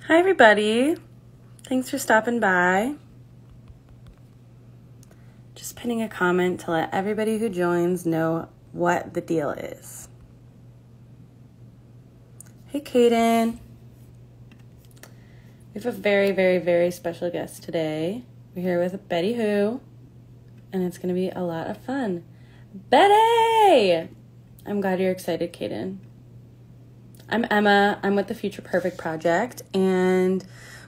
Hi, everybody. Thanks for stopping by. Just pinning a comment to let everybody who joins know what the deal is. Hey, Kaden. We have a very, very, very special guest today. We're here with Betty Who, and it's going to be a lot of fun. Betty! I'm glad you're excited, Kaden. I'm Emma. I'm with the Future Perfect Project, and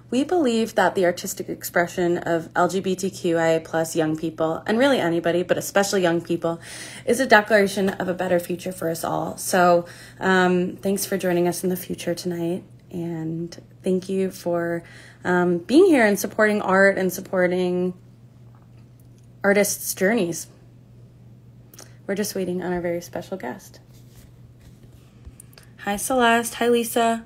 we believe that the artistic expression of LGBTQIA plus young people, and really anybody, but especially young people, is a declaration of a better future for us all. So thanks for joining us in the future tonight, and thank you for being here and supporting art and supporting artists' journeys. We're just waiting on our very special guest. Hi, Celeste. Hi, Lisa.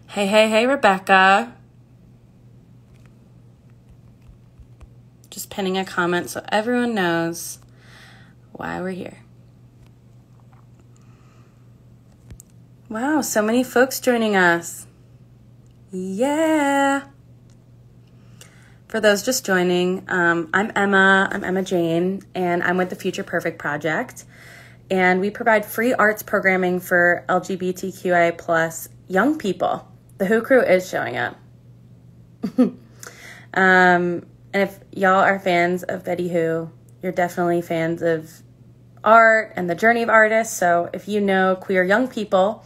Hey, Rebecca. Just pinning a comment so everyone knows why we're here. Wow, so many folks joining us. Yeah. For those just joining, I'm Emma. I'm Emma Jane, and I'm with the Future Perfect Project. And we provide free arts programming for LGBTQIA plus young people. The Who crew is showing up. And if y'all are fans of Betty Who, you're definitely fans of art and the journey of artists. So if you know queer young people,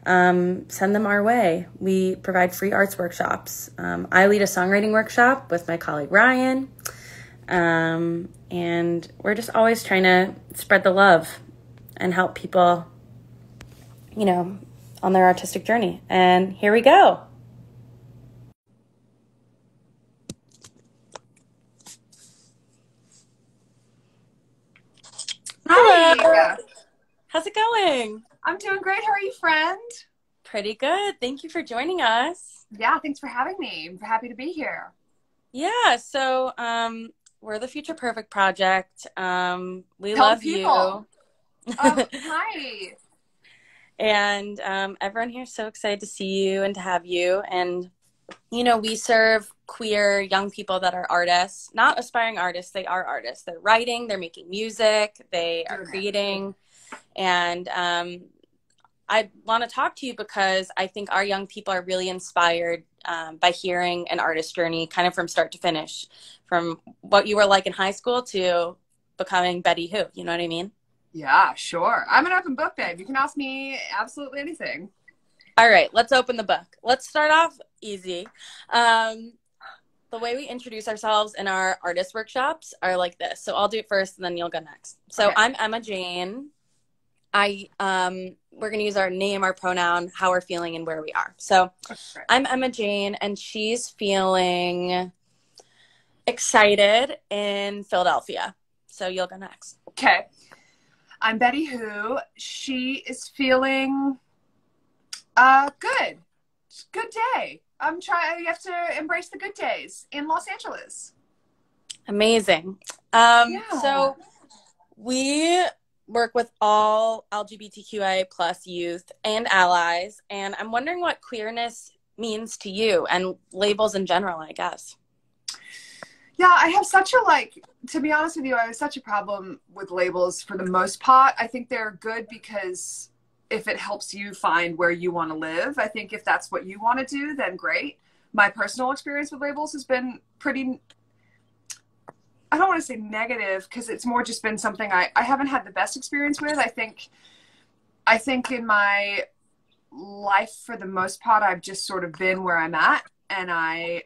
send them our way. We provide free arts workshops. I lead a songwriting workshop with my colleague Ryan. And we're just always trying to spread the love and help people, on their artistic journey. And here we go. Hi. Hello. How's it going? I'm doing great. How are you, friend? Pretty good. Thank you for joining us. Yeah, thanks for having me. I'm happy to be here. Yeah, so we're the Future Perfect Project. We Tell love people. you. Hi. And everyone here is so excited to see you and to have you. And, we serve queer young people that are artists, not aspiring artists. They are artists. They're writing, they're making music, they are creating. And I want to talk to you because I think our young people are really inspired by hearing an artist journey kind of from start to finish, from what you were like in high school to becoming Betty Who. You know what I mean? Yeah, sure. I'm an open book, babe. You can ask me absolutely anything. All right, let's open the book. Let's start off easy. The way we introduce ourselves in our artist workshops are like this. So I'll do it first and then you'll go next. So okay. I'm Emma Jane. We're going to use our name, our pronoun, how we're feeling, and where we are. So I'm Emma Jane, and she's feeling excited in Philadelphia. So you'll go next. Okay. I'm Betty Who. She is feeling good. Good day. You have to embrace the good days in Los Angeles. Amazing. Yeah. So we work with all LGBTQIA plus youth and allies, and I'm wondering what queerness means to you and labels in general, I guess. Yeah, I have such a, to be honest with you, I have such a problem with labels for the most part. I think they're good because if it helps you find where you want to live, I think if that's what you want to do, then great. My personal experience with labels has been pretty, I don't want to say negative because it's more just been something I haven't had the best experience with. I think in my life, for the most part, I've just sort of been where I'm at. And I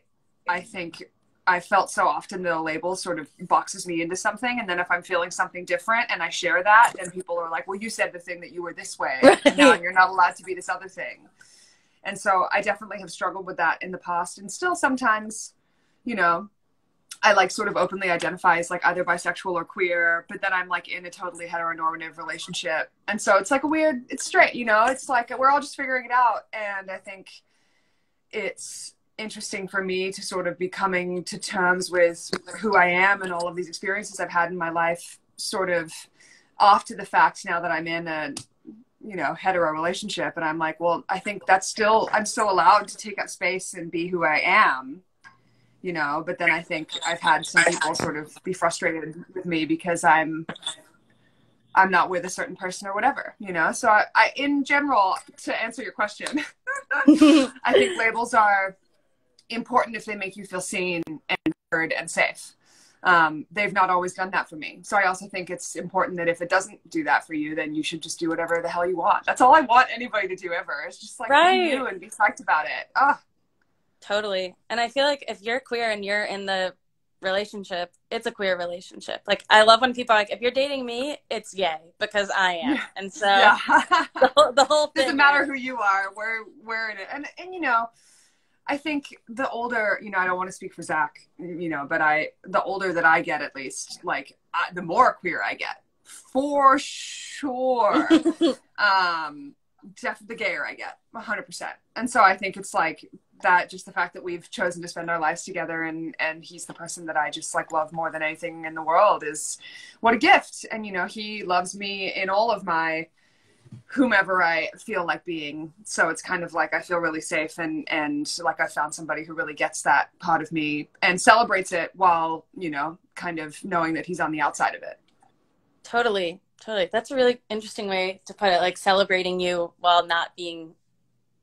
think I felt so often that a label sort of boxes me into something. And then if I'm feeling something different and I share that, then people are like, well, you said the thing that you were this way. And now you're not allowed to be this other thing. And so I definitely have struggled with that in the past. And still sometimes, I sort of openly identify as either bisexual or queer, but then I'm in a totally heteronormative relationship. And so it's it's straight, it's we're all just figuring it out. And I think it's interesting for me to sort of be coming to terms with who I am and all of these experiences I've had in my life, sort of off to the fact now that I'm in a, you know, hetero relationship, and I'm like, well, I think that's still, I'm still allowed to take up space and be who I am, you know. But then I think I've had some people sort of be frustrated with me because I'm not with a certain person or whatever, you know. So I in general, to answer your question, I think labels are important if they make you feel seen and heard and safe. They've not always done that for me. So I also think it's important that if it doesn't do that for you, then you should just do whatever the hell you want. That's all I want anybody to do ever. It's just like, be you and be psyched about it. Oh. Totally. And I feel like if you're queer and you're in the relationship, it's a queer relationship. Like, I love when people are like, if you're dating me, it's yay, because I am. Yeah. And so the whole thing doesn't matter who you are, we're in it. And you know, I think the older, you know, I don't want to speak for Zach, you know, but the older that I get, at least, like, the more queer I get, for sure. The gayer I get, 100%. And so I think it's like that, just the fact that we've chosen to spend our lives together, and he's the person that I just like love more than anything in the world, is what a gift. And, you know, he loves me in all of my whomever I feel like being. So it's kind of like I feel really safe, and like I found somebody who really gets that part of me and celebrates it while, you know, kind of knowing that he's on the outside of it. Totally. That's a really interesting way to put it, like celebrating you while being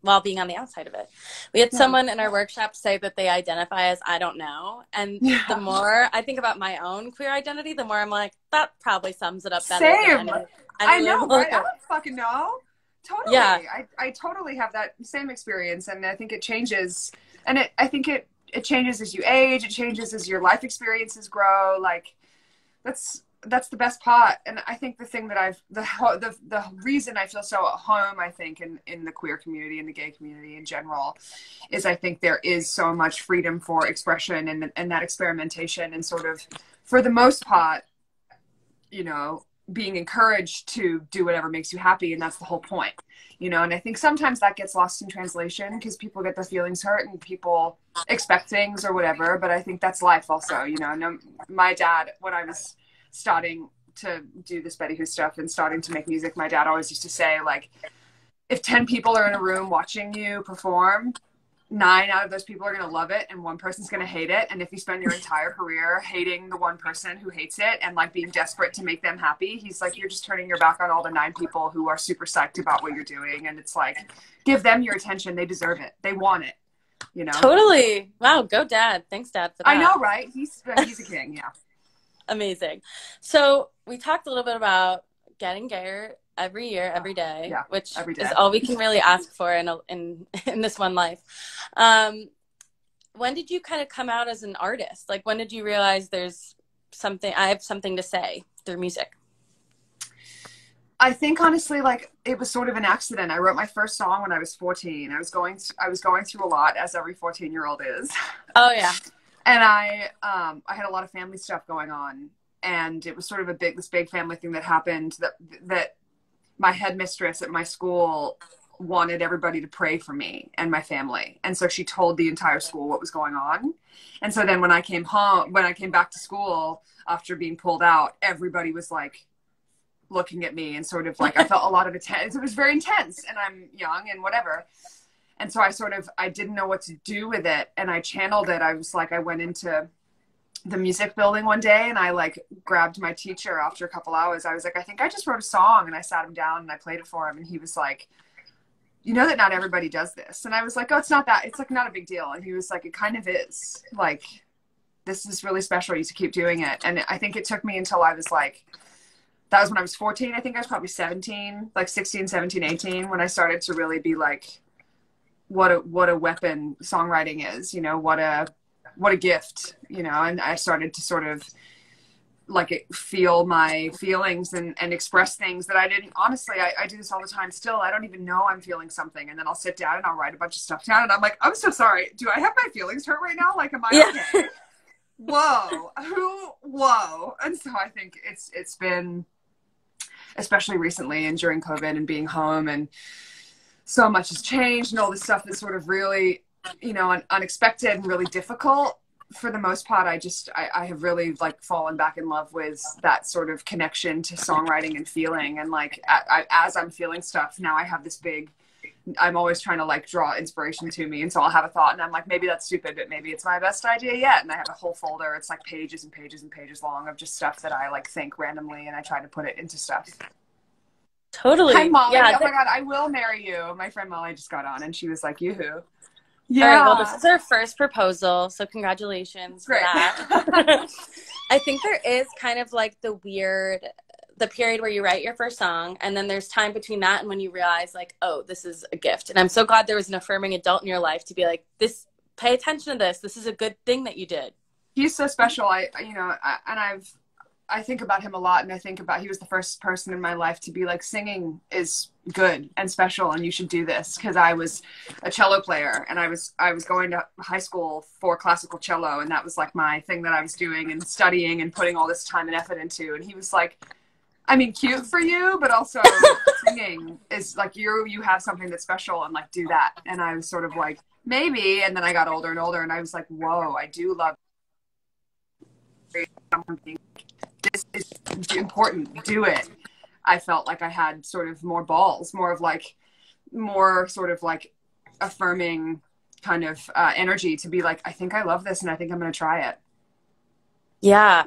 on the outside of it. We had someone in our workshop say that they identify as I don't know. And the more I think about my own queer identity, the more I'm like, that probably sums it up better. Same. I know, right? I don't fucking know. Totally. Yeah. I totally have that same experience. And I think it changes. And I think it changes as you age. It changes as your life experiences grow. Like, that's the best part. And I think the thing that the reason I feel so at home, I think, in the queer community and the gay community in general, is I think there is so much freedom for expression and that experimentation, and sort of, for the most part, you know, being encouraged to do whatever makes you happy. And that's the whole point, you know. And I think sometimes that gets lost in translation because people get their feelings hurt and people expect things or whatever. But I think that's life also, you know. My dad, when I was starting to do this Betty Who stuff and starting to make music, my dad always used to say, like, if 10 people are in a room watching you perform, 9 out of those people are going to love it and 1 person's going to hate it. And if you spend your entire career hating the 1 person who hates it and like being desperate to make them happy, he's like, you're just turning your back on all the 9 people who are super psyched about what you're doing. And it's like, give them your attention. They deserve it. They want it, you know? Totally. Wow. Go dad. Thanks, Dad, for that. I know, right? He's a king. Yeah. Amazing. So we talked a little bit about getting gayer every year, every day, which is all we can really ask for in this one life. When did you kind of come out as an artist? Like, when did you realize I have something to say through music? I think honestly, like, it was sort of an accident. I wrote my first song when I was 14. I was going through a lot, as every 14-year-old is. Oh yeah. And I had a lot of family stuff going on, and it was sort of this big family thing that happened, that my headmistress at my school wanted everybody to pray for me and my family. And so she told the entire school what was going on. And so then when I came back to school after being pulled out, everybody was like looking at me and sort of like, I felt a lot of attention. It was very intense, and I'm young and whatever. And so I didn't know what to do with it. And I channeled it. I was like, I went into the music building one day and I like grabbed my teacher after a couple hours. I was like, I think I just wrote a song. And I sat him down and I played it for him. And he was like, you know that not everybody does this. And I was like, oh, it's not that. It's like not a big deal. And he was like, it kind of is. Like, this is really special. You should keep doing it. And I think it took me until I was like, that was when I was 14. I think I was probably 17, like 16, 17, 18, when I started to really be like, what a weapon songwriting is, you know, what a gift, you know. And I started to sort of like feel my feelings and express things that I didn't, honestly, I do this all the time still. I don't even know I'm feeling something. And then I'll sit down and I'll write a bunch of stuff down and I'm like, I'm so sorry. Do I have my feelings hurt right now? Like, am I okay? Whoa. And so I think it's been, especially recently and during COVID and being home, and so much has changed and all this stuff that's sort of really, you know, unexpected and really difficult. for the most part, I have really like fallen back in love with that sort of connection to songwriting and feeling. And like, as I'm feeling stuff now, I have this big, I'm always trying to like draw inspiration to me. And so I'll have a thought and I'm like, maybe that's stupid, but maybe it's my best idea yet. And I have a whole folder. It's like pages and pages and pages long of just stuff that I like think randomly. And I try to put it into stuff. Totally. Hi, Molly. Yeah. Oh my God, I will marry you. My friend Molly just got on and she was like, yoo-hoo. Yeah. All right, well, this is our first proposal, so congratulations for that. I think there is kind of like the period where you write your first song, and then there's time between that and when you realize like, oh, this is a gift. And I'm so glad there was an affirming adult in your life to be like, pay attention to this. This is a good thing that you did. He's so special. I think about him a lot, and I think about, he was the first person in my life to be like, singing is good and special and you should do this. Cause I was a cello player and I was going to high school for classical cello. And that was like my thing that I was doing and studying and putting all this time and effort into. And he was like, I mean, cute for you, but also singing is like, you have something that's special and like, do that. And I was sort of like, maybe. And then I got older and older and I was like, whoa, I do love something. This is important. Do it. I felt like I had sort of more balls, more sort of like affirming kind of energy to be like, I think I love this and I think I'm going to try it. Yeah.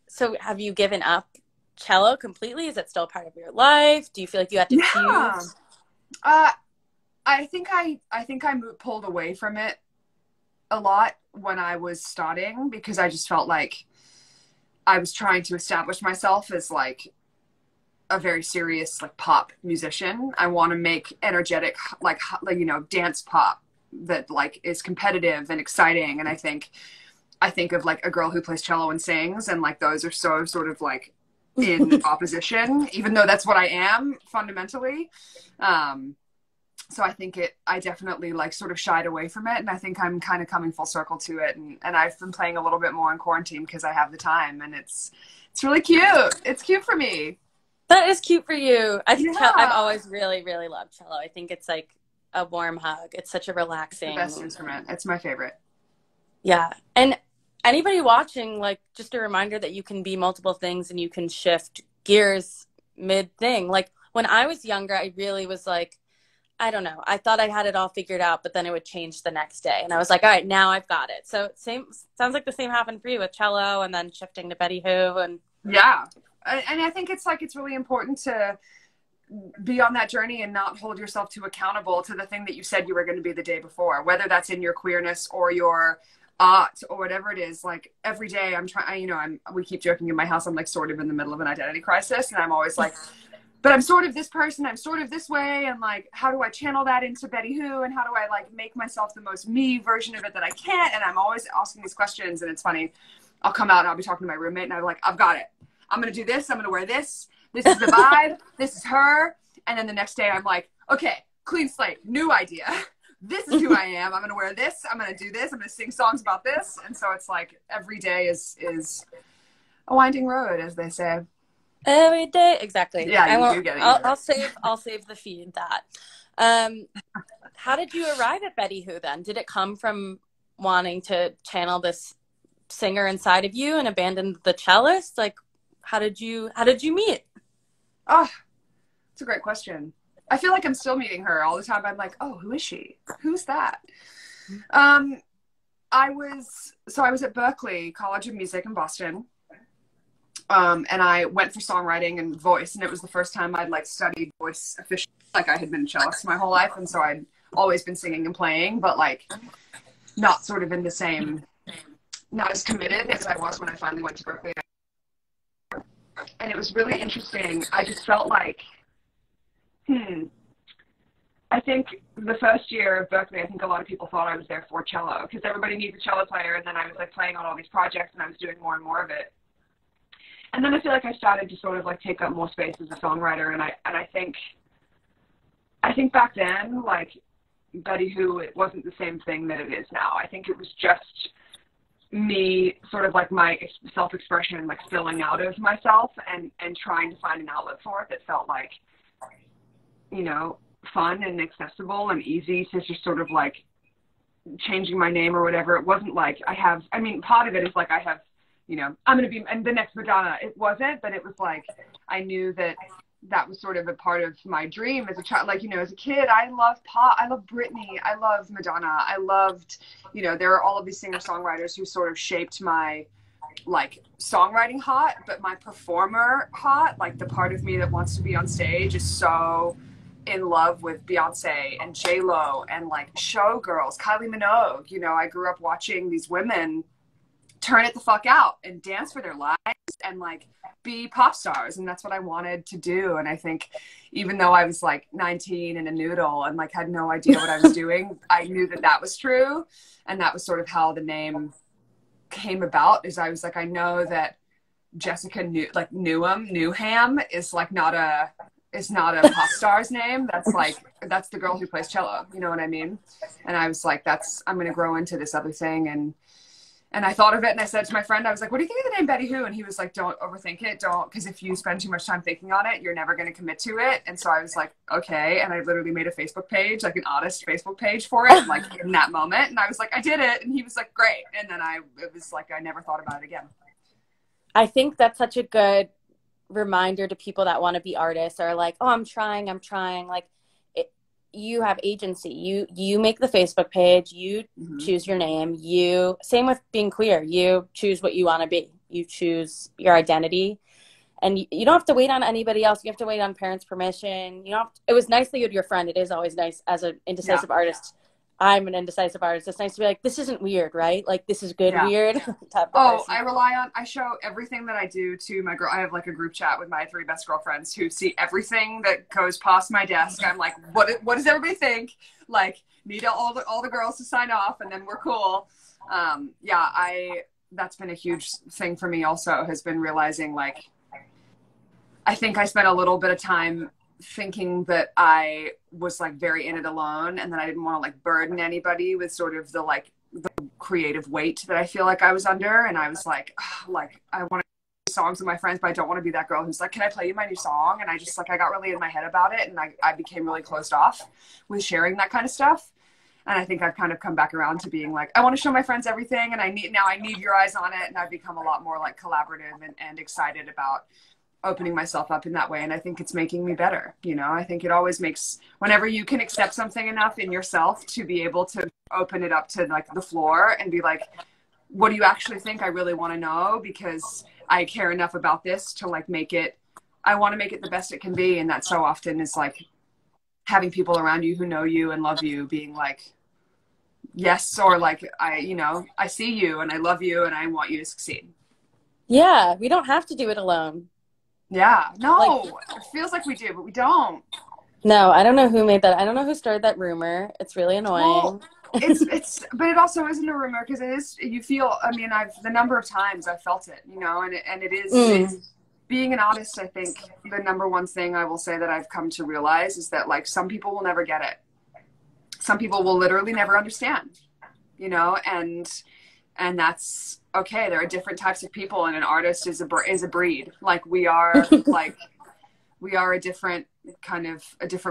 So have you given up cello completely? Is it still part of your life? Do you feel like you have to choose? I think I pulled away from it a lot when I was starting, because I just felt like I was trying to establish myself as like a very serious like pop musician. I want to make energetic like dance pop that like is competitive and exciting. And I think of like a girl who plays cello and sings, and like those are so sort of like in opposition, even though that's what I am fundamentally. So I definitely like sort of shied away from it. And I think I'm kind of coming full circle to it. And I've been playing a little bit more in quarantine because I have the time, and it's really cute. It's cute for me. That is cute for you. I think I've always really, really loved cello. I think it's like a warm hug. It's such a relaxing. It's the best instrument. It's my favorite. Yeah. And anybody watching, like, just a reminder that you can be multiple things and you can shift gears mid-thing. Like, when I was younger, I really was like, I don't know. I thought I had it all figured out, but then it would change the next day. And I was like, all right, now I've got it. So sounds like the same happened for you with cello and then shifting to Betty Who. And yeah. And I think it's really important to be on that journey and not hold yourself too accountable to the thing that you said you were going to be the day before, whether that's in your queerness or your art or whatever it is. Like every day I'm trying, we keep joking in my house, I'm like sort of in the middle of an identity crisis, and I'm always like, but I'm sort of this person, I'm sort of this way, and like, how do I channel that into Betty Who, and how do I like make myself the most me version of it that I can? And I'm always asking these questions, and it's funny. I'll come out and I'll be talking to my roommate, and I'm like, I've got it. I'm going to do this. I'm going to wear this. This is the vibe. This is her. And then the next day I'm like, okay, clean slate, new idea. This is who I am. I'm going to wear this. I'm going to do this. I'm going to sing songs about this. And so it's like every day is a winding road, as they say. Every day. Exactly. Yeah, you do get it. I'll save the feed that. How did you arrive at Betty Who then? Did it come from wanting to channel this singer inside of you and abandon the cellist? Like, how did you meet? Oh, it's a great question. I feel like I'm still meeting her all the time. I'm like, oh, who is she? Who's that? I was at Berklee College of Music in Boston. And I went for songwriting and voice, and it was the first time I'd like studied voice officially. Like I had been a cellist my whole life, and so I'd always been singing and playing, but like not sort of in the same, not as committed as I was when I finally went to Berklee. And it was really interesting. I just felt like, I think the first year of Berklee, I think a lot of people thought I was there for cello, because everybody needs a cello player, and then I was like playing on all these projects, and I was doing more and more of it. And then I feel like I started to sort of like take up more space as a songwriter, and I think back then, like Betty Who, it wasn't the same thing that it is now. I think it was just me sort of like my self-expression, like spilling out of myself and trying to find an outlet for it that felt like, fun and accessible and easy to just sort of like changing my name or whatever. It wasn't like I mean, part of it is like I have, you know, I'm going to be and the next Madonna. It wasn't, but it was like I knew that that was sort of a part of my dream as a child. Like, you know, as a kid, I loved pop. I loved Britney. I loved Madonna. I loved, you know, there are all of these singer-songwriters who sort of shaped my, like, songwriting hot, but my performer hot, like the part of me that wants to be on stage is so in love with Beyonce and J-Lo and like showgirls, Kylie Minogue. You know, I grew up watching these women turn it the fuck out and dance for their lives and like be pop stars, and that's what I wanted to do. And I think even though I was like 19 and a noodle and like had no idea what I was doing, I knew that that was true, and that was sort of how the name came about. Is I was like, I know that Jessica Newham is like not a pop star's name. That's like, that's the girl who plays cello, you know what I mean? And I was like, I'm gonna grow into this other thing. And I thought of it, and I said to my friend, I was like, what do you think of the name Betty Who? And he was like, don't overthink it. Don't, because if you spend too much time thinking on it, you're never going to commit to it. And so I was like, okay. And I literally made a Facebook page, like an honest Facebook page for it, like in that moment. And I was like, I did it. And he was like, great. And then it was like, I never thought about it again. I think that's such a good reminder to people that want to be artists, or like, oh, I'm trying. Like, you have agency. You make the Facebook page, you choose your name, same with being queer, you choose what you want to be, you choose your identity, and you don't have to wait on anybody else. You have to wait on parents' permission. It was nice that you had your friend. It is always nice as an indecisive artist. I'm an indecisive artist. It's nice to be like, this isn't weird, right? Like, this is good, weird. I show everything that I do to my girl. I have like a group chat with my 3 best girlfriends who see everything that goes past my desk. I'm like, what does everybody think? Like, need all the girls to sign off, and then we're cool. That's been a huge thing for me also, has been realizing, like, I think I spent a little bit of time thinking that I was like very in it alone, and that I didn't want to like burden anybody with sort of the creative weight that I feel like I was under. And I was like, I want to do songs with my friends, but I don't want to be that girl who's like, can I play you my new song? And I just like, I got really in my head about it, and I became really closed off with sharing that kind of stuff. And I think I've kind of come back around to being like, I want to show my friends everything, and I need your eyes on it. And I've become a lot more like collaborative and excited about opening myself up in that way. And I think it's making me better. You know, I think it always makes, whenever you can accept something enough in yourself to be able to open it up to like the floor and be like, what do you actually think? I really want to know, because I care enough about this to like I want to make it the best it can be. And that so often is like having people around you who know you and love you being like, yes, or like, I see you and I love you and I want you to succeed. Yeah, we don't have to do it alone. Yeah, no, it feels like we do, but we don't. No, I don't know who made that. I don't know who started that rumor. It's really annoying. Well, but it also isn't a rumor, because it is, you feel, I mean, the number of times I've felt it, you know, and it is, it's, being an artist, I think the number one thing I will say that I've come to realize is that like some people will never get it. Some people will literally never understand, you know, and that's okay. There are different types of people, and an artist is a breed. Like we are a different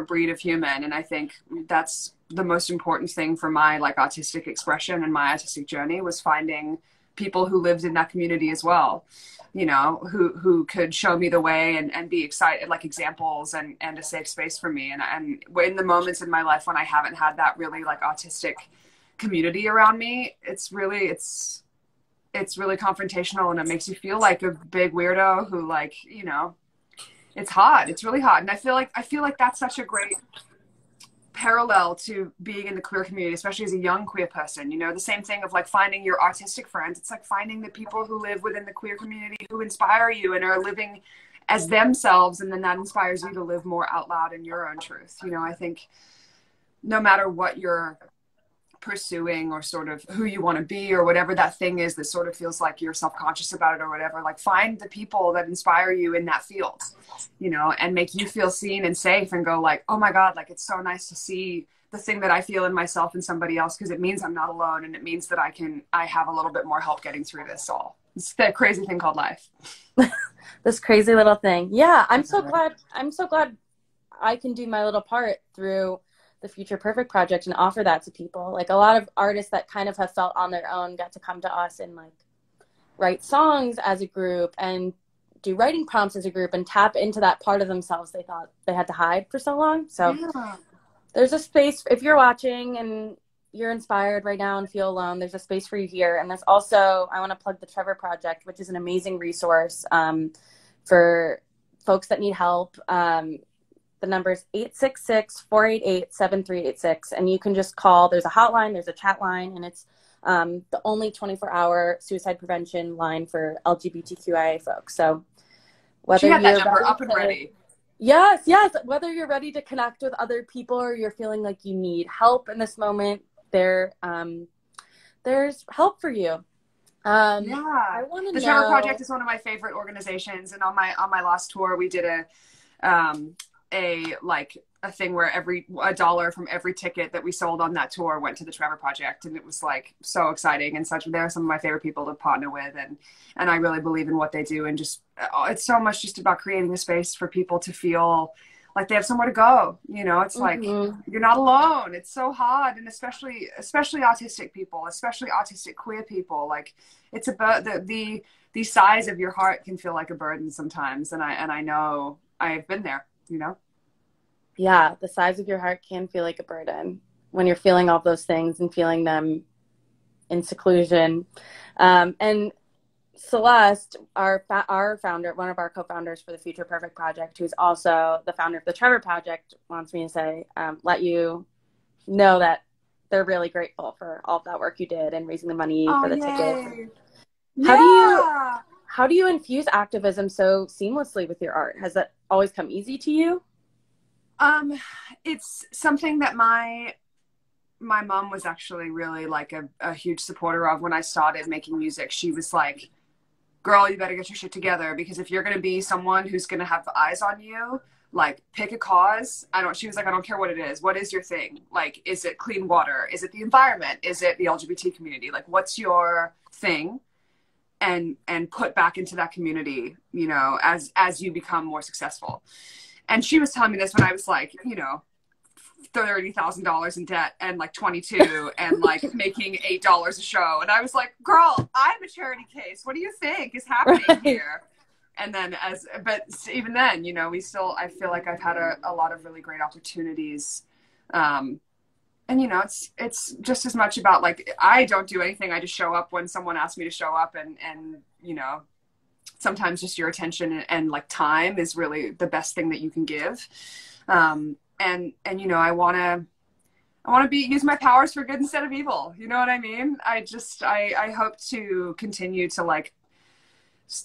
breed of human. And I think that's the most important thing for my like artistic expression and my artistic journey, was finding people who lived in that community as well, you know, who could show me the way and be excited, like examples and a safe space for me. And in the moments in my life when I haven't had that really like artistic community around me, it's really confrontational, and it makes you feel like a big weirdo who, like, you know, it's hot. It's really hot. And I feel like that's such a great parallel to being in the queer community, especially as a young queer person. You know, the same thing of like finding your artistic friends. It's like finding the people who live within the queer community who inspire you and are living as themselves, and then that inspires you to live more out loud in your own truth. You know, I think no matter what you're pursuing or sort of who you want to be or whatever that thing is that sort of feels like you're self-conscious about it or whatever, like find the people that inspire you in that field, you know, and make you feel seen and safe and go like, oh my God, like it's so nice to see the thing that I feel in myself and somebody else, because it means I'm not alone, and it means that I have a little bit more help getting through this all. It's that crazy thing called life. This crazy little thing. Yeah, I'm so glad I can do my little part through the Future Perfect Project and offer that to people. Like a lot of artists that kind of have felt on their own get to come to us and like write songs as a group and do writing prompts as a group and tap into that part of themselves they thought they had to hide for so long. So there's a space if you're watching and you're inspired right now and feel alone, there's a space for you here. And there's also, I want to plug the Trevor Project, which is an amazing resource for folks that need help. The number is 866-488-7386. And you can just call. There's a hotline, there's a chat line, and it's the only 24-hour suicide prevention line for LGBTQIA folks. So whether you're that number up and ready. Yes. Whether you're ready to connect with other people or you're feeling like you need help in this moment, there's help for you. I want to know. The Trevor Project is one of my favorite organizations, and on my last tour, we did a thing where a dollar from every ticket that we sold on that tour went to the Trevor Project, and it was like so exciting and such. They're some of my favorite people to partner with, and I really believe in what they do, and just it's so much just about creating a space for people to feel like they have somewhere to go. You know, it's like you're not alone. It's so hard, and especially autistic people, especially autistic queer people. Like it's about the size of your heart can feel like a burden sometimes, and I know I've been there. You know. Yeah, the size of your heart can feel like a burden when you're feeling all those things and feeling them in seclusion. And Celeste, our founder, one of our co-founders for the Future Perfect Project, who's also the founder of the Trevor Project, wants me to say, let you know that they're really grateful for all of that work you did and raising the money for the tickets. How do you infuse activism so seamlessly with your art? Has that always come easy to you? It's something that my mom was actually really like a huge supporter of when I started making music. She was like, girl, you better get your shit together, because if you're going to be someone who's going to have eyes on you, like pick a cause. She was like, I don't care what it is. What is your thing? Like, is it clean water? Is it the environment? Is it the LGBT community? Like, what's your thing? And put back into that community, you know, as you become more successful. And she was telling me this when I was like, you know, $30,000 in debt and like 22 and like making $8 a show. And I was like, girl, I'm a charity case. What do you think is happening here? And then but even then, you know, I feel like I've had a lot of really great opportunities. And, you know, it's just as much about like, I don't do anything. I just show up when someone asks me to show up, and, you know, sometimes just your attention and like time is really the best thing that you can give. And, you know, I want to use my powers for good instead of evil. You know what I mean? I hope to continue to like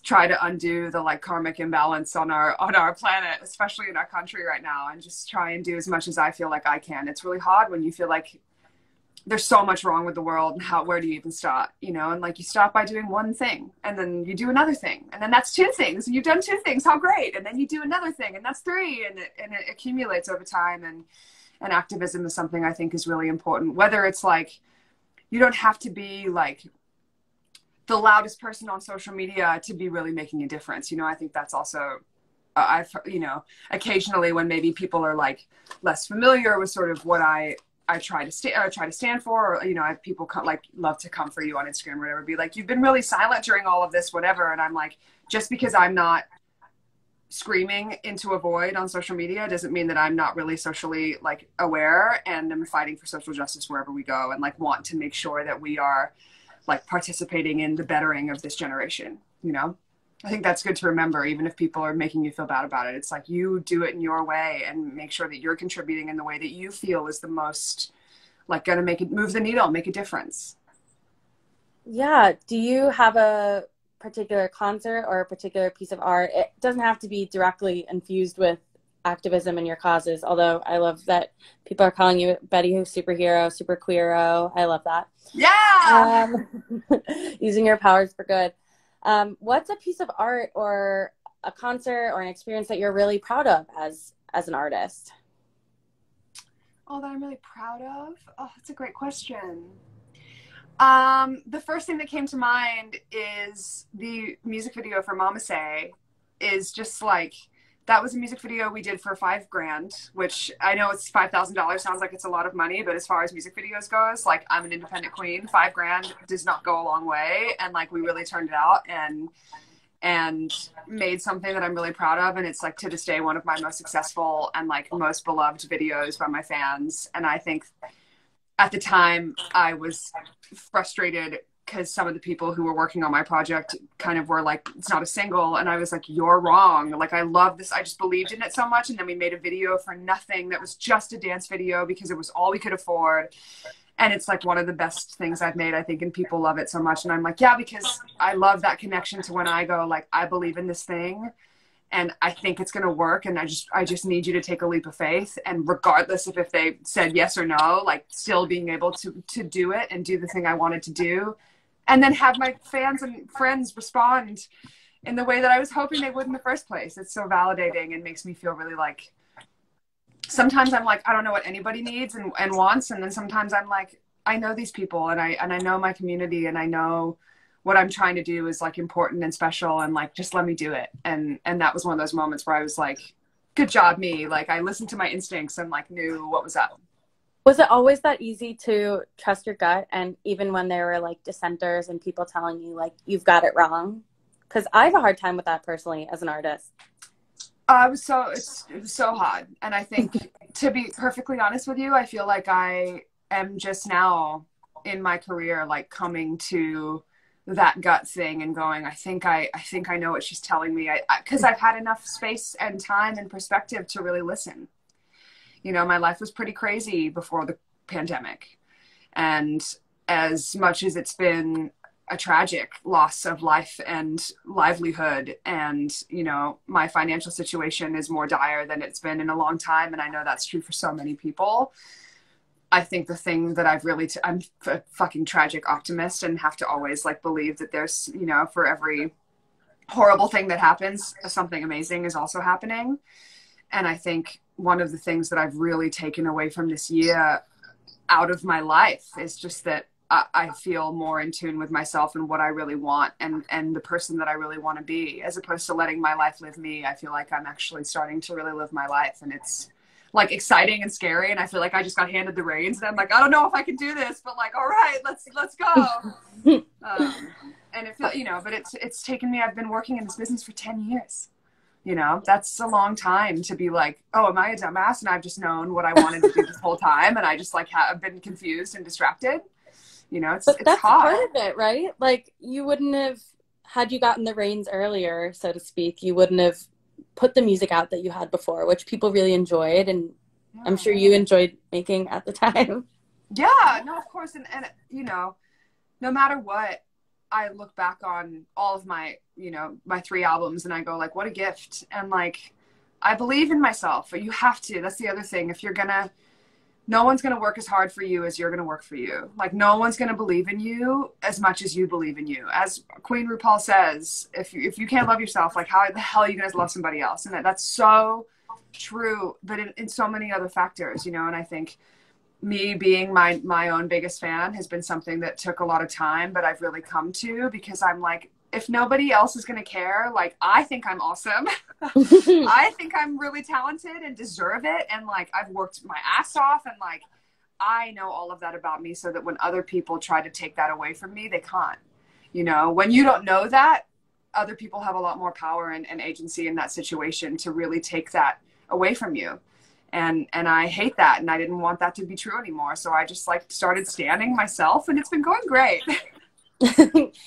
try to undo the like karmic imbalance on our planet, especially in our country right now, and just try and do as much as I feel like I can. It's really hard when you feel like there's so much wrong with the world, and where do you even start, you know? And like, you start by doing one thing, and then you do another thing, and then that's two things, and you've done two things, how great. And then you do another thing, and that's three, and it accumulates over time. And activism is something I think is really important, whether it's like, you don't have to be like the loudest person on social media to be really making a difference. You know, I think that's also, you know, occasionally when maybe people are like less familiar with sort of what I try to stand for, or, you know, I have people love to come for you on Instagram or whatever, be like, you've been really silent during all of this, whatever. And I'm like, just because I'm not screaming into a void on social media doesn't mean that I'm not really socially like aware, and I'm fighting for social justice wherever we go, and like want to make sure that we are like participating in the bettering of this generation. You know, I think that's good to remember, even if people are making you feel bad about it. It's like, you do it in your way and make sure that you're contributing in the way that you feel is the most like going to move the needle, make a difference. Yeah. Do you have a particular concert or a particular piece of art? It doesn't have to be directly infused with activism and your causes, although I love that people are calling you Betty Who superhero, super queero. I love that. Yeah. Using your powers for good. What's a piece of art or a concert or an experience that you're really proud of as an artist? Oh, that I'm really proud of? Oh, that's a great question. The first thing that came to mind is the music video for Mama Say is just like that was a music video we did for $5,000, which I know it's $5,000 sounds like it's a lot of money, but as far as music videos goes, like, I'm an independent queen. $5,000 does not go a long way. And like, we really turned it out and made something that I'm really proud of. And it's like, to this day, one of my most successful and like most beloved videos by my fans. And I think at the time I was frustrated because some of the people who were working on my project kind of were like, it's not a single. And I was like, you're wrong. Like, I love this. I just believed in it so much. And then we made a video for nothing that was just a dance video because it was all we could afford. And it's like one of the best things I've made, I think, and people love it so much. And I'm like, yeah, because I love that connection to when I go, like, I believe in this thing and I think it's going to work. And I just need you to take a leap of faith. And regardless of if they said yes or no, like, still being able to do it and do the thing I wanted to do. And then have my fans and friends respond in the way that I was hoping they would in the first place. It's so validating and makes me feel really like, sometimes I'm like, I don't know what anybody needs and wants. And then sometimes I'm like, I know these people and I know my community and I know what I'm trying to do is like important and special and like, just let me do it. And that was one of those moments where I was like, good job, me. Like, I listened to my instincts and like knew what was up. Was it always that easy to trust your gut? And even when there were like dissenters and people telling you like, you've got it wrong? Because I have a hard time with that personally as an artist. It was so hard. And I think, to be perfectly honest with you, I feel like I am just now in my career, like, coming to that gut thing and going, I think I know what she's telling me. Because I've had enough space and time and perspective to really listen. You know, my life was pretty crazy before the pandemic. And as much as it's been a tragic loss of life and livelihood, and, you know, my financial situation is more dire than it's been in a long time. And I know that's true for so many people. I think the thing that I'm a fucking tragic optimist and have to always like believe that there's, you know, for every horrible thing that happens, something amazing is also happening. And I think one of the things that I've really taken away from this year out of my life is just that I feel more in tune with myself and what I really want and the person that I really want to be, as opposed to letting my life live me. I feel like I'm actually starting to really live my life, and it's like exciting and scary. And I feel like I just got handed the reins and I'm like, I don't know if I can do this, but like, all right, let's go. And it feels, you know, but it's taken me, I've been working in this business for 10 years. You know, that's a long time to be like, oh, am I a dumbass? And I've just known what I wanted to do this whole time. And I just like have been confused and distracted. You know, it's that's hard. Part of it, right? Like, you wouldn't have, had you gotten the reins earlier, so to speak, you wouldn't have put the music out that you had before, which people really enjoyed. And yeah, I'm sure you enjoyed making at the time. Yeah, no, of course. And you know, no matter what, I look back on all of my, you know, my 3 albums and I go like, what a gift. And like, I believe in myself. You have to. That's the other thing. If you're gonna, no one's gonna work as hard for you as you're gonna work for you. Like, no one's gonna believe in you as much as you believe in you. As Queen RuPaul says, if you can't love yourself, like, how the hell are you gonna love somebody else? And that's so true, but in so many other factors, you know. And I think me being my own biggest fan has been something that took a lot of time, but I've really come to, because I'm like, if nobody else is going to care, like, I think I'm awesome. I think I'm really talented and deserve it. And like, I've worked my ass off, and like, I know all of that about me, so that when other people try to take that away from me, they can't. You know, when you don't know that, other people have a lot more power and agency in that situation to really take that away from you. And I hate that. And I didn't want that to be true anymore. So I just like started standing myself, and it's been going great.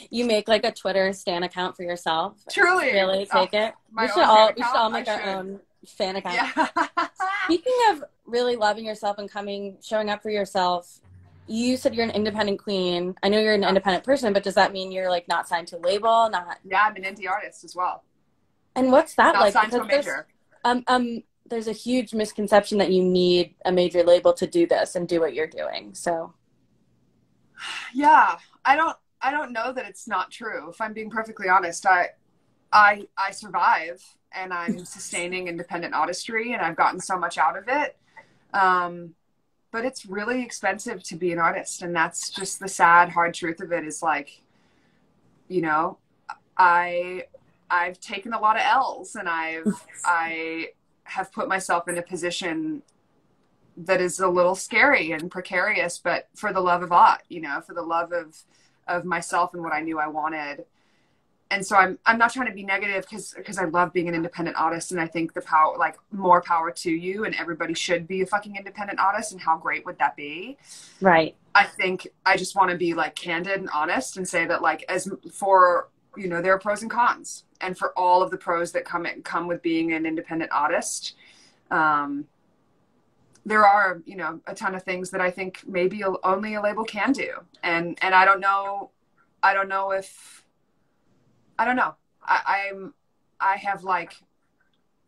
You make like a Twitter stan account for yourself. Truly. Really take it. We should all make our own fan account. Yeah. Speaking of really loving yourself and showing up for yourself, you said you're an independent queen. I know you're an independent person, but does that mean you're like not signed to a label? Yeah, I'm an indie artist as well. And what's that not like? Signed to a major. There's a huge misconception that you need a major label to do this and do what you're doing. So yeah, I don't know that it's not true. If I'm being perfectly honest, I survive, and I'm sustaining independent artistry, and I've gotten so much out of it. But it's really expensive to be an artist. And that's just the sad, hard truth of it, is like, you know, I I've taken a lot of L's, and I have put myself in a position that is a little scary and precarious, but for the love of art, you know, for the love of myself and what I knew I wanted. And so I'm not trying to be negative, because I love being an independent artist, and I think the power, like, more power to you, and everybody should be a fucking independent artist, and how great would that be? Right. I think I just want to be, like, candid and honest and say that, like, as for, you know, there are pros and cons, and for all of the pros that come with being an independent artist, there are, you know, a ton of things that I think maybe only a label can do. And I don't know if, I don't know. I have, like,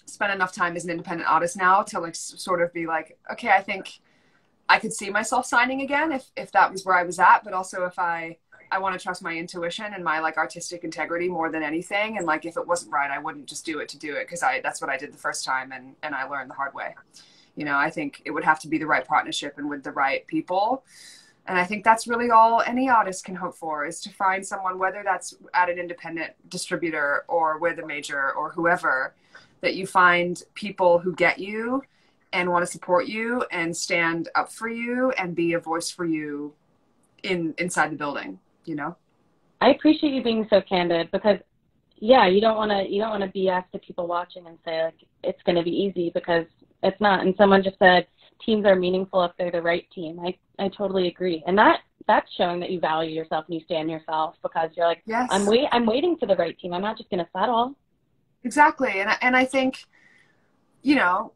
spent enough time as an independent artist now to, like, sort of be like, okay, I think I could see myself signing again if that was where I was at. But also, if I want to trust my intuition and my, like, artistic integrity more than anything. And, like, if it wasn't right, I wouldn't just do it to do it, because that's what I did the first time, and I learned the hard way. You know, I think it would have to be the right partnership and with the right people. And I think that's really all any artist can hope for, is to find someone, whether that's at an independent distributor or with a major or whoever, that you find people who get you and want to support you and stand up for you and be a voice for you inside the building, you know? I appreciate you being so candid, because yeah, you don't want to BS the people watching and say, like, it's going to be easy, because it's not. And someone just said teams are meaningful if they're the right team. I totally agree. And that's showing that you value yourself and you stand yourself, because you're like, yes, I'm waiting for the right team. I'm not just going to settle. Exactly. And I think, you know,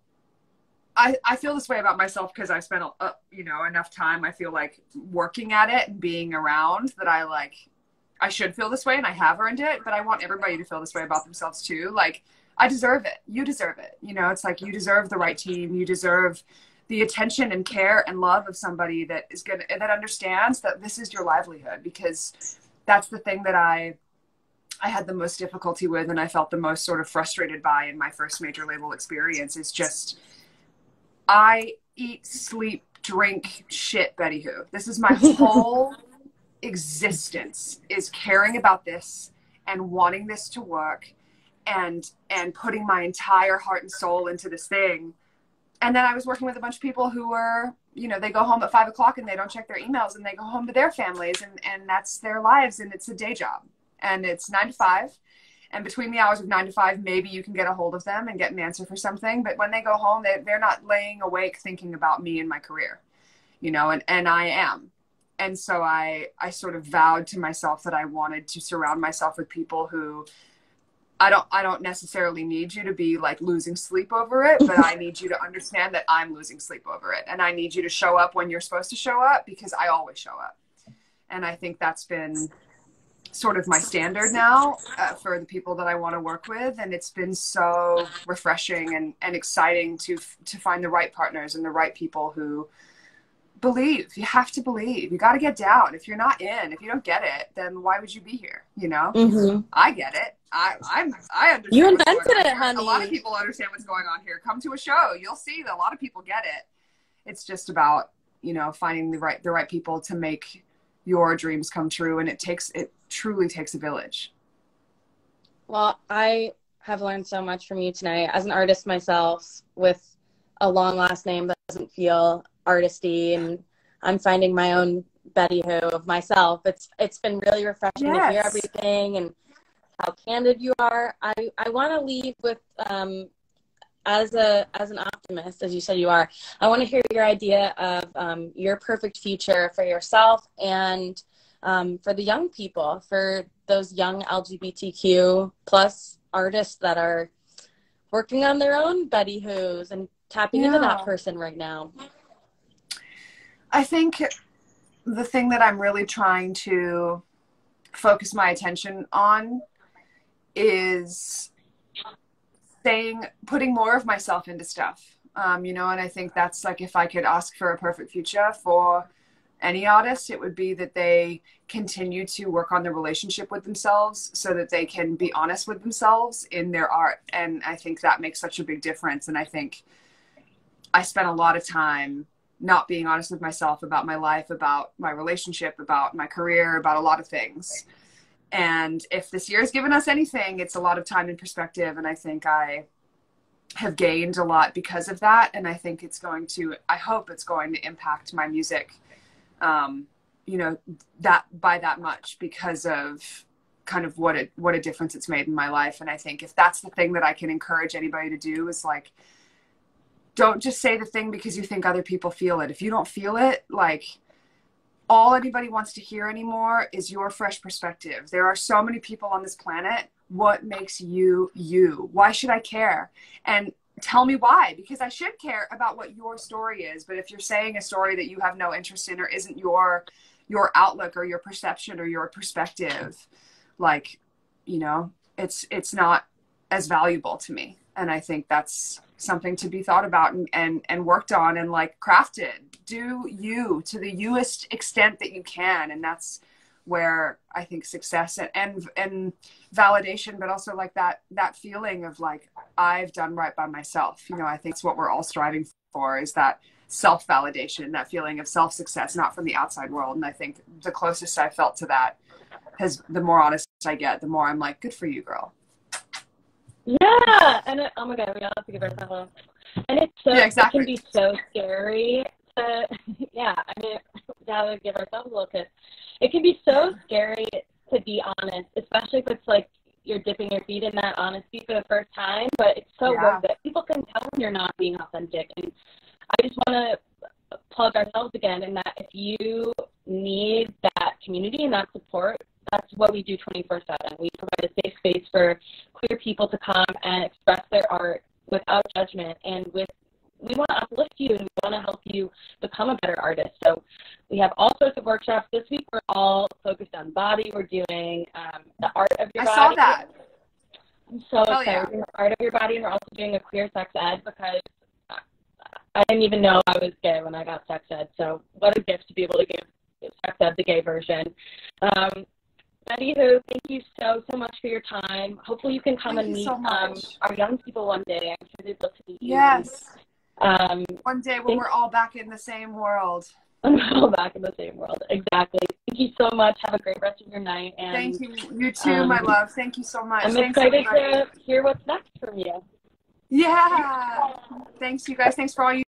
I feel this way about myself because I spent, you know, enough time, I feel like, working at it and being around, that I should feel this way, and I have earned it, but I want everybody to feel this way about themselves too. Like, I deserve it. You deserve it. You know, it's like, you deserve the right team. You deserve the attention and care and love of somebody that understands that this is your livelihood, because that's the thing that I had the most difficulty with, and I felt the most sort of frustrated by in my first major label experience, is just, I eat, sleep, drink, shit Betty Who. This is my whole existence, is caring about this and wanting this to work, and putting my entire heart and soul into this thing. And then I was working with a bunch of people who were, you know, they go home at 5 o'clock and they don't check their emails, and they go home to their families, and that's their lives, and it's a day job, and it's 9 to 5. And between the hours of 9 to 5, maybe you can get a hold of them and get an answer for something. But when they go home, they're not laying awake thinking about me and my career, you know, and I am. And so I sort of vowed to myself that I wanted to surround myself with people who, I don't necessarily need you to be, like, losing sleep over it, but I need you to understand that I'm losing sleep over it. And I need you to show up when you're supposed to show up, because I always show up. And I think that's been sort of my standard now for the people that I want to work with. And it's been so refreshing and exciting to find the right partners and the right people who believe. You have to believe. You got to get down. If you're not in, if you don't get it, then why would you be here? You know, I get it. I understand. You invented it, honey. A lot of people understand what's going on here. Come to a show. You'll see that a lot of people get it. It's just about, you know, finding the right people to make your dreams come true. And it truly takes a village. Well, I have learned so much from you tonight. As an artist myself, with a long last name that doesn't feel artisty, and I'm finding my own Betty Who of myself. It's been really refreshing to hear everything and how candid you are. I want to leave with as an optimist, as you said you are. I want to hear your idea of your perfect future for yourself and for the young people, for those young LGBTQ plus artists that are working on their own Betty Who's and tapping into that person right now. I think the thing that I'm really trying to focus my attention on is putting more of myself into stuff, you know, and I think that's, like, if I could ask for a perfect future for any artist, it would be that they continue to work on their relationship with themselves so that they can be honest with themselves in their art. And I think that makes such a big difference. And I think I spent a lot of time not being honest with myself about my life, about my relationship, about my career, about a lot of things. And if this year has given us anything, it's a lot of time and perspective. And I think I have gained a lot because of that. And I think I hope it's going to impact my music, you know, that by that much, because of kind of what a difference it's made in my life. And I think if that's the thing that I can encourage anybody to do, is like, don't just say the thing because you think other people feel it. If you don't feel it, like, all anybody wants to hear anymore is your fresh perspective. There are so many people on this planet. What makes you you? Why should I care? And tell me why, because I should care about what your story is. But if you're saying a story that you have no interest in, or isn't your outlook or your perception or your perspective, like, you know, it's not as valuable to me. And I think that's something to be thought about and worked on and like crafted. Do you to the youest extent that you can. And that's where I think success and validation, but also like that feeling of like, I've done right by myself. You know, I think it's what we're all striving for, is that self-validation, that feeling of self-success, not from the outside world. And I think the closest I felt to that the more honest I get, the more I'm like, good for you, girl. Yeah. And oh my God, we all have to give ourselves love. And it's so, yeah, exactly. It can be so scary to, yeah, I mean, we have to give ourselves a little kiss. It can be so scary to be honest, especially if it's like you're dipping your feet in that honesty for the first time, but it's so worth it. People can tell when you're not being authentic. And I just want to plug ourselves again in that if you need that community and that support, that's what we do 24/7. We provide a safe space for queer people to come and express their art without judgment, and we want to uplift you and we want to help you become a better artist. So we have all sorts of workshops. This week we're all focused on body. We're doing the art of your body. I saw that. I'm so excited. We're doing the art of your body, and we're also doing a queer sex ed, because I didn't even know I was gay when I got sex ed. So what a gift to be able to give sex ed the gay version. Anywho, thank you so much for your time. Hopefully you can come and meet our young people one day. I'm sure they'd love to meet you. Yes. One day when we're all back in the same world. We're all back in the same world. Exactly. Thank you so much. Have a great rest of your night. And thank you. You too, my love. Thank you so much. I'm excited to hear what's next from you. Yeah. Thanks, you guys. Thanks for all you